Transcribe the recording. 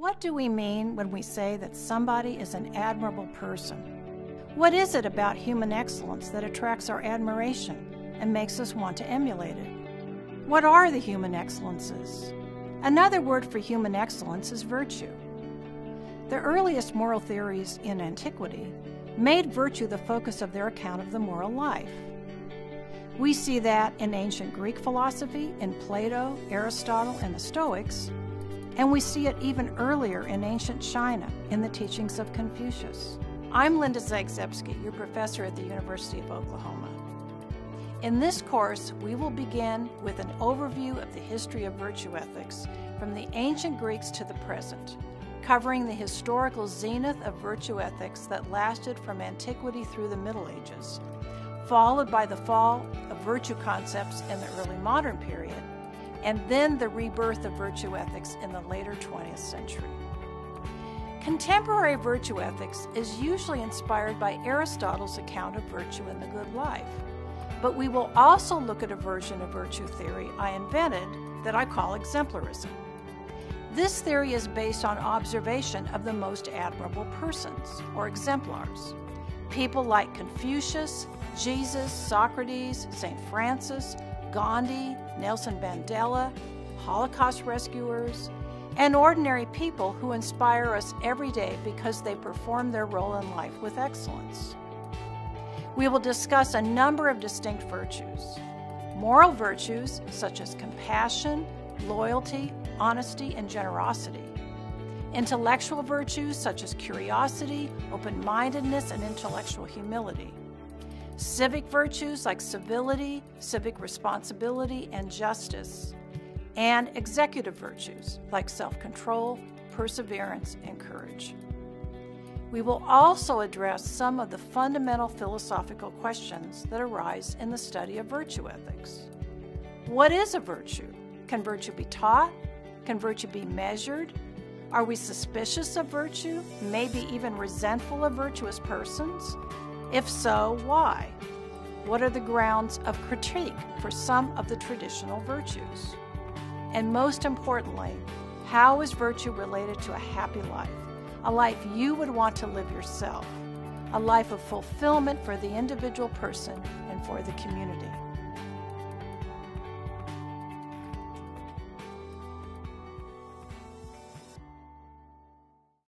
What do we mean when we say that somebody is an admirable person? What is it about human excellence that attracts our admiration and makes us want to emulate it? What are the human excellences? Another word for human excellence is virtue. The earliest moral theories in antiquity made virtue the focus of their account of the moral life. We see that in ancient Greek philosophy, in Plato, Aristotle, and the Stoics, and we see it even earlier in ancient China, in the teachings of Confucius. I'm Linda Zagzebski, your professor at the University of Oklahoma. In this course, we will begin with an overview of the history of virtue ethics from the ancient Greeks to the present, covering the historical zenith of virtue ethics that lasted from antiquity through the Middle Ages, followed by the fall of virtue concepts in the early modern period, and then the rebirth of virtue ethics in the later 20th century. Contemporary virtue ethics is usually inspired by Aristotle's account of virtue in the good life, but we will also look at a version of virtue theory I invented that I call exemplarism. This theory is based on observation of the most admirable persons, or exemplars. People like Confucius, Jesus, Socrates, St. Francis, Gandhi, Nelson Mandela, Holocaust rescuers, and ordinary people who inspire us every day because they perform their role in life with excellence. We will discuss a number of distinct virtues. Moral virtues such as compassion, loyalty, honesty, and generosity. Intellectual virtues such as curiosity, open-mindedness, and intellectual humility. Civic virtues like civility, civic responsibility, and justice. And executive virtues like self-control, perseverance, and courage. We will also address some of the fundamental philosophical questions that arise in the study of virtue ethics. What is a virtue? Can virtue be taught? Can virtue be measured? Are we suspicious of virtue, maybe even resentful of virtuous persons? If so, why? What are the grounds of critique for some of the traditional virtues? And most importantly, how is virtue related to a happy life? A life you would want to live yourself. A life of fulfillment for the individual person and for the community.